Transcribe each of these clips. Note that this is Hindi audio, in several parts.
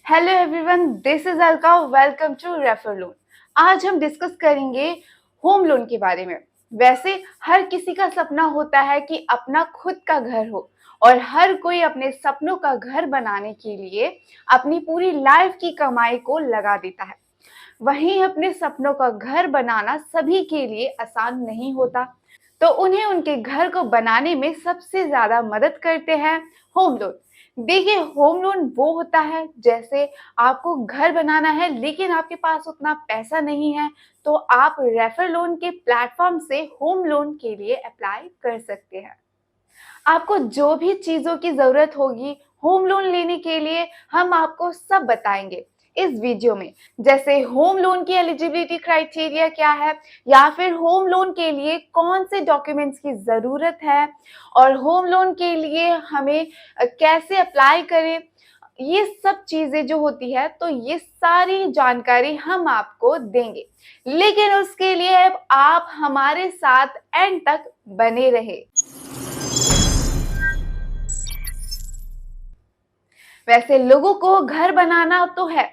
Hello everyone, this is Alka. Welcome to refer loan. आज हम डिस्कस करेंगे होम लोन के बारे में। वैसे हर किसी का सपना होता है कि अपना खुद का घर हो और हर कोई अपने सपनों का घर बनाने के लिए अपनी पूरी लाइफ की कमाई को लगा देता है। वहीं अपने सपनों का घर बनाना सभी के लिए आसान नहीं होता, तो उन्हें उनके घर को बनाने में सबसे ज्यादा मदद करते हैं होम लोन। देखिए, होम लोन वो होता है जैसे आपको घर बनाना है लेकिन आपके पास उतना पैसा नहीं है, तो आप रेफर लोन के प्लेटफॉर्म से होम लोन के लिए अप्लाई कर सकते हैं। आपको जो भी चीज़ों की ज़रूरत होगी होम लोन लेने के लिए, हम आपको सब बताएंगे इस वीडियो में। जैसे होम लोन की एलिजिबिलिटी क्राइटेरिया क्या है, या फिर होम लोन के लिए कौन से डॉक्यूमेंट्स की ज़रूरत है, और होम लोन के लिए हमें कैसे अप्लाई करें। ये सब चीज़ें जो होती है, तो ये सारी जानकारी हम आपको देंगे, लेकिन उसके लिए आप हमारे साथ एंड तक बने रहे। वैसे लोगों को घर बनाना तो है,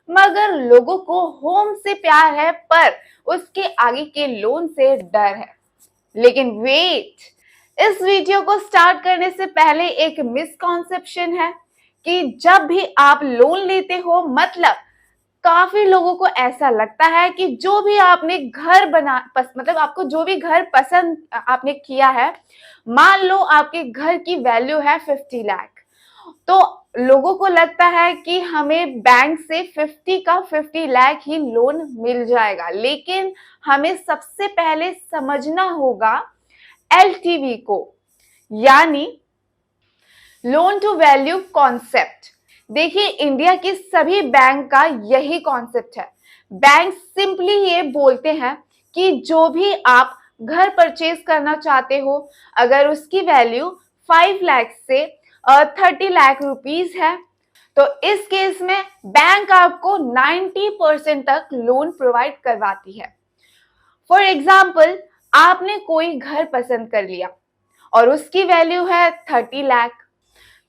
मगर लोगों को होम से प्यार है, पर उसके आगे के लोन से डर है। लेकिन वेट, इस वीडियो को स्टार्ट करने से पहले एक मिसकॉन्सेप्शन है कि जब भी आप लोन लेते हो, मतलब काफी लोगों को ऐसा लगता है कि जो भी आपने घर मतलब आपको जो भी घर पसंद आपने किया है, मान लो आपके घर की वैल्यू है 50 लाख, तो लोगों को लगता है कि हमें बैंक से 50 ही लोन मिल जाएगा। लेकिन हमें सबसे पहले समझना होगा एलटीवी को, यानी लोन टू वैल्यू कॉन्सेप्ट। देखिए, इंडिया के सभी बैंक का यही कॉन्सेप्ट है। बैंक सिंपली ये बोलते हैं कि जो भी आप घर परचेज करना चाहते हो, अगर उसकी वैल्यू 5 लाख से 30 लाख रुपीज है, तो इस केस में बैंक आपको 90% तक लोन प्रोवाइड करवाती है। फॉर एग्जाम्पल, आपने कोई घर पसंद कर लिया और उसकी वैल्यू है 30 लाख,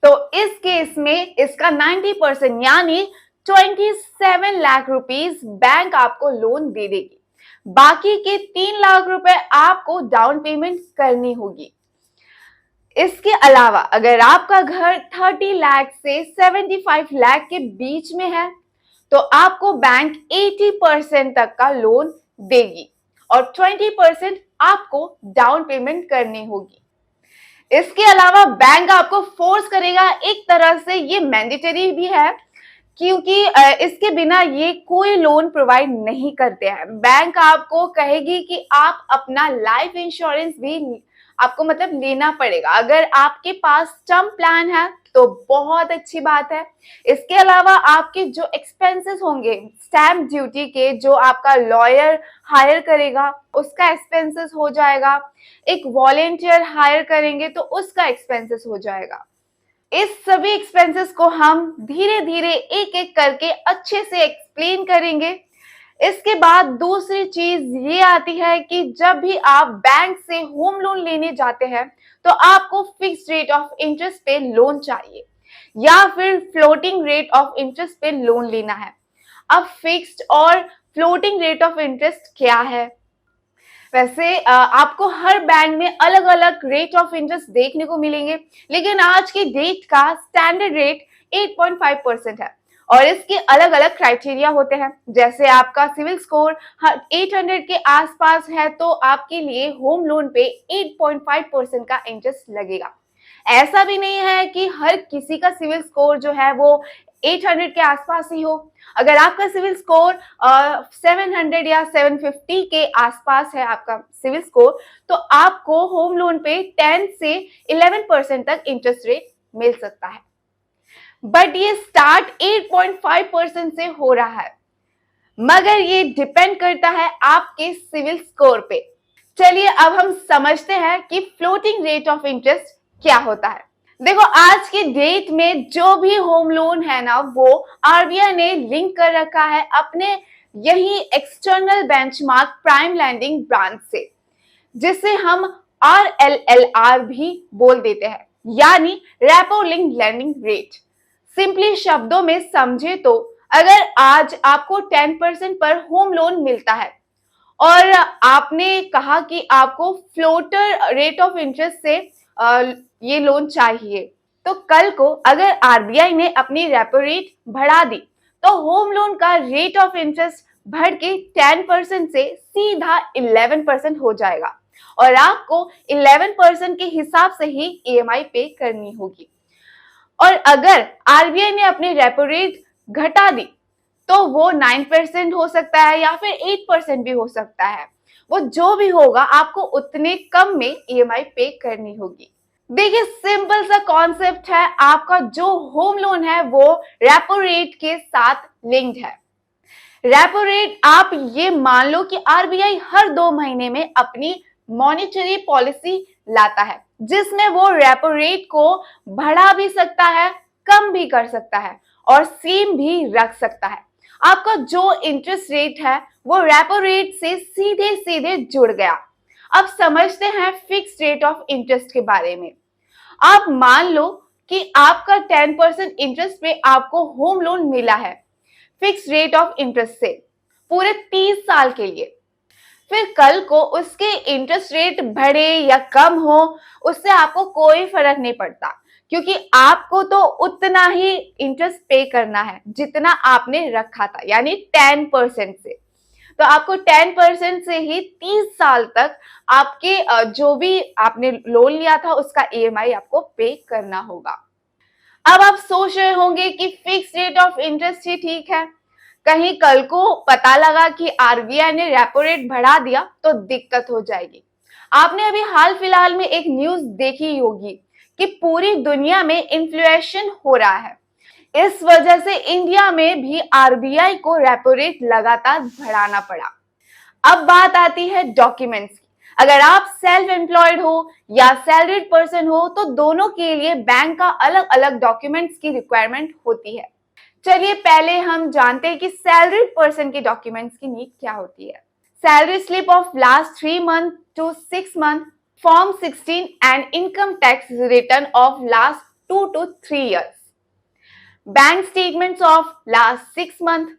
तो इस केस में इसका 90% यानी 27 लाख रुपीज बैंक आपको लोन दे देगी। बाकी के 3 लाख रुपए आपको डाउन पेमेंट करनी होगी। इसके अलावा अगर आपका घर 30 लाख से 75 लाख के बीच में है, तो आपको बैंक 80% तक का लोन देगी और 20% आपको डाउन पेमेंट करनी होगी। इसके अलावा बैंक आपको फोर्स करेगा, एक तरह से ये मैंडेटरी भी है, क्योंकि इसके बिना ये कोई लोन प्रोवाइड नहीं करते हैं। बैंक आपको कहेगी कि आप अपना लाइफ इंश्योरेंस भी आपको मतलब लेना पड़ेगा। अगर आपके पास टर्म प्लान है तो बहुत अच्छी बात है। इसके अलावा आपके जो एक्सपेंसेस होंगे स्टैम्प ड्यूटी के, जो आपका लॉयर हायर करेगा उसका एक्सपेंसेस हो जाएगा, एक वॉलेंटियर हायर करेंगे तो उसका एक्सपेंसेस हो जाएगा। इस सभी एक्सपेंसेस को हम धीरे धीरे एक एक करके अच्छे से एक्सप्लेन करेंगे। इसके बाद दूसरी चीज ये आती है कि जब भी आप बैंक से होम लोन लेने जाते हैं, तो आपको फिक्स्ड रेट ऑफ इंटरेस्ट पे लोन चाहिए या फिर फ्लोटिंग रेट ऑफ इंटरेस्ट पे लोन लेना है। अब फिक्स्ड और फ्लोटिंग रेट ऑफ इंटरेस्ट क्या है? वैसे आपको हर बैंक में अलग अलग रेट ऑफ इंटरेस्ट देखने को मिलेंगे, लेकिन आज की डेट का स्टैंडर्ड रेट 8.5% है और इसके अलग अलग क्राइटेरिया होते हैं। जैसे आपका सिविल स्कोर 800 के आसपास है, तो आपके लिए होम लोन पे 8.5% का इंटरेस्ट लगेगा। ऐसा भी नहीं है कि हर किसी का सिविल स्कोर जो है वो 800 के आसपास ही हो। अगर आपका सिविल स्कोर 700 या 750 के आसपास है आपका सिविल स्कोर, तो आपको होम लोन पे 10 से 11% तक इंटरेस्ट रेट मिल सकता है। बट ये स्टार्ट 8.5% से हो रहा है, मगर ये डिपेंड करता है आपके सिविल स्कोर पे। चलिए अब हम समझते हैं कि फ्लोटिंग रेट ऑफ इंटरेस्ट क्या होता है। देखो, आज के डेट में जो भी होम लोन है ना, वो आरबीआई ने लिंक कर रखा है अपने यही external benchmark prime landing branch से, जिसे हम RLLR भी बोल देते हैं, यानी repo link landing rate. Simply शब्दों में समझे तो अगर आज आपको 10% पर होम लोन मिलता है और आपने कहा कि आपको फ्लोटर रेट ऑफ इंटरेस्ट से ये लोन चाहिए, तो कल को अगर आरबीआई ने अपनी रेपो रेट बढ़ा दी तो होम लोन का रेट ऑफ इंटरेस्ट बढ़ के 10% से सीधा 11% हो जाएगा और आपको 11% के हिसाब से ही ईएमआई पे करनी होगी। और अगर आरबीआई ने अपनी रेपो रेट घटा दी तो वो 9% हो सकता है या फिर 8% भी हो सकता है। वो जो भी होगा आपको उतने कम में ईएमआई पे करनी होगी। देखिए सिंपल सा कॉन्सेप्ट है, आपका जो होम लोन है वो रेपो रेट के साथ लिंक्ड है। रेपो रेट आप ये मान लो कि आरबीआई हर 2 महीने में अपनी मॉनेटरी पॉलिसी लाता है जिसमें वो रेपो रेट को बढ़ा भी सकता है, कम भी कर सकता है और सेम भी रख सकता है। आपका जो इंटरेस्ट रेट है वो रेपो रेट से सीधे सीधे जुड़ गया। अब समझते हैं फिक्स रेट ऑफ इंटरेस्ट के बारे में। आप मान लो कि आपका 10% इंटरेस्ट पे आपको होम लोन मिला है फिक्स रेट ऑफ इंटरेस्ट से पूरे 30 साल के लिए। फिर कल को उसके इंटरेस्ट रेट बढ़े या कम हो उससे आपको कोई फर्क नहीं पड़ता क्योंकि आपको तो उतना ही इंटरेस्ट पे करना है जितना आपने रखा था, यानी 10% से। तो आपको 10% से ही 30 साल तक आपके जो भी आपने लोन लिया था उसका ईएमआई आपको पे करना होगा। अब आप सोच रहे होंगे कि फिक्स रेट ऑफ इंटरेस्ट ही ठीक है, कहीं कल को पता लगा कि आरबीआई ने रेपो रेट बढ़ा दिया तो दिक्कत हो जाएगी। आपने अभी हाल फिलहाल में एक न्यूज देखी होगी कि पूरी दुनिया में इन्फ्लेशन हो रहा है। इस वजह से इंडिया में भी आरबीआई को रेपो रेट लगातार बढ़ाना पड़ा। अब बात आती है डॉक्यूमेंट्स की। अगर आप सेल्फ एम्प्लॉयड हो या सैलरीड पर्सन हो तो दोनों के लिए बैंक का अलग अलग डॉक्यूमेंट्स की रिक्वायरमेंट होती है। चलिए पहले हम जानते हैं कि सैलरीड पर्सन के डॉक्यूमेंट्स की नीड क्या होती है। Salary slip of last 3 month to 6 month, Form 16 and income tax return of last 2 to 3 years. Bank statements of last 6 months,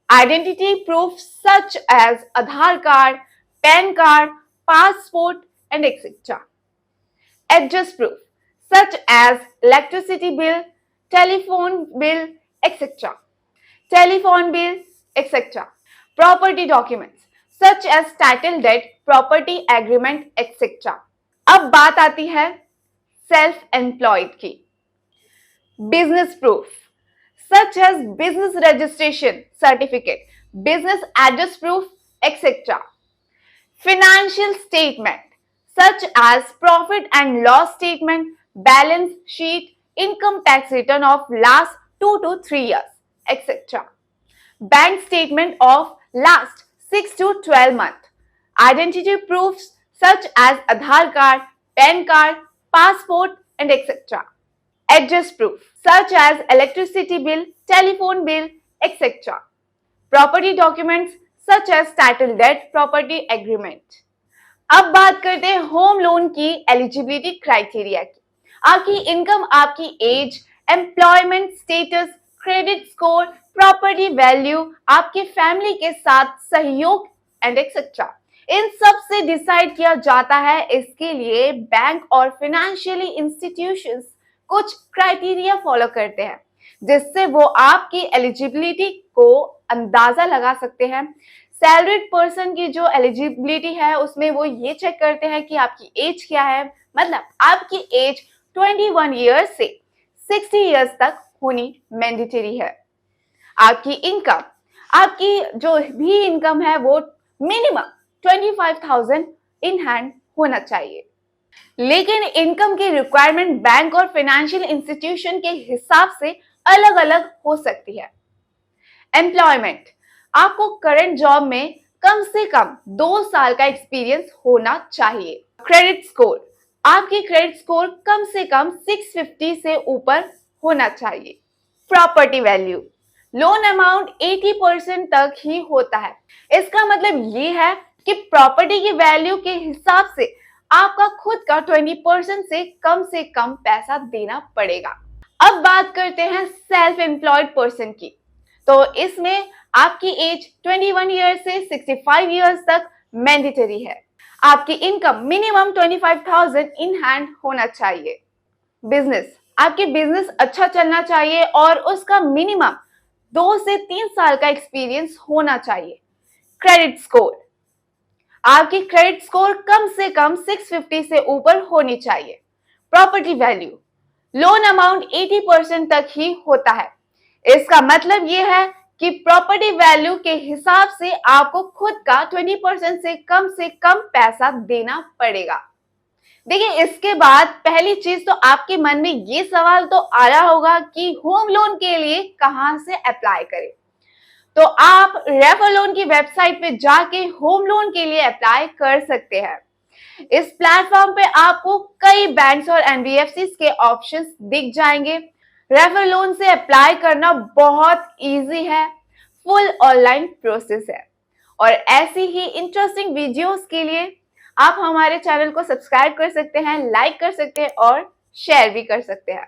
identity proofs such as Aadhaar card, PAN card, passport and etc. Address proof such as electricity bill, telephone bill, etc. Telephone bill, etc. Property documents such as title deed, property agreement, etc. अब बात आती है सेल्फ एम्प्लॉयड की। Business proof such as business registration certificate, business address proof, etc. Financial statement such as profit and loss statement, balance sheet, income tax return of last 2 to 3 years, etc. Bank statement of last 6 to 12 months. Identity proofs such as Aadhaar card, PAN card, passport and etc. Address proof such as electricity bill, telephone bill, etc. Property documents such as title deed, property agreement. अब बात करते हैं होम लोन की एलिजिबिलिटी क्राइटेरिया की। आपकी इनकम, आपकी age, employment status, credit score, property value, आपके फैमिली के साथ सहयोग एंड एक्सेट्रा, इन सब से डिसाइड किया जाता है। इसके लिए बैंक और फाइनेंशियली इंस्टीट्यूशंस कुछ क्राइटेरिया फॉलो करते हैं जिससे वो आपकी एलिजिबिलिटी को अंदाजा लगा सकते हैं। सैलरीड पर्सन की जो एलिजिबिलिटी है उसमें वो ये चेक करते हैं कि आपकी एज क्या है, मतलब आपकी एज 21 ईयर्स से 60 ईयर्स तक होनी मैंडेटरी है। आपकी इनकम, आपकी जो भी इनकम है वो मिनिमम 25,000 इन हैंड होना चाहिए। लेकिन इनकम की रिक्वायरमेंट बैंक और फाइनेंशियल इंस्टीट्यूशन के हिसाब से अलग अलग हो सकती है। एम्प्लॉयमेंट, आपको करंट जॉब में कम से कम 2 साल का एक्सपीरियंस होना चाहिए। क्रेडिट स्कोर, आपकी क्रेडिट स्कोर कम से कम 650 से ऊपर होना चाहिए। प्रॉपर्टी वैल्यू, लोन अमाउंट 80% तक ही होता है। इसका मतलब ये है कि प्रॉपर्टी की वैल्यू के हिसाब से आपका खुद का 20% से कम पैसा देना पड़ेगा। अब बात करते हैं सेल्फ एम्प्लॉयड पर्सन की। तो इसमें आपकी एज 21 ईयर से 65 ईयर्स तक मैंडेटरी है। आपकी इनकम मिनिमम 25,000 इन हैंड होना चाहिए। बिजनेस, आपकी बिजनेस अच्छा चलना चाहिए और उसका मिनिमम 2 से 3 साल का एक्सपीरियंस होना चाहिए। क्रेडिट स्कोर, आपकी क्रेडिट स्कोर कम से कम 650 से ऊपर होनी चाहिए। प्रॉपर्टी वैल्यू, लोन अमाउंट 80% तक ही होता है। इसका मतलब यह है कि प्रॉपर्टी वैल्यू के हिसाब से आपको खुद का 20% से कम पैसा देना पड़ेगा। देखिए, इसके बाद पहली चीज तो आपके मन में ये सवाल तो आया होगा कि होम लोन के लिए कहां से अप्लाई करें। तो आप रेफर लोन की वेबसाइट पे जाके होम लोन के लिए अप्लाई कर सकते हैं। इस प्लेटफॉर्म पे आपको कई बैंक्स और एनबीएफसी के ऑप्शंस दिख जाएंगे। रेफर लोन से अप्लाई करना बहुत इजी है, फुल ऑनलाइन प्रोसेस है। और ऐसी ही इंटरेस्टिंग वीडियोस के लिए आप हमारे चैनल को सब्सक्राइब कर सकते हैं, लाइक कर सकते हैं और शेयर भी कर सकते हैं।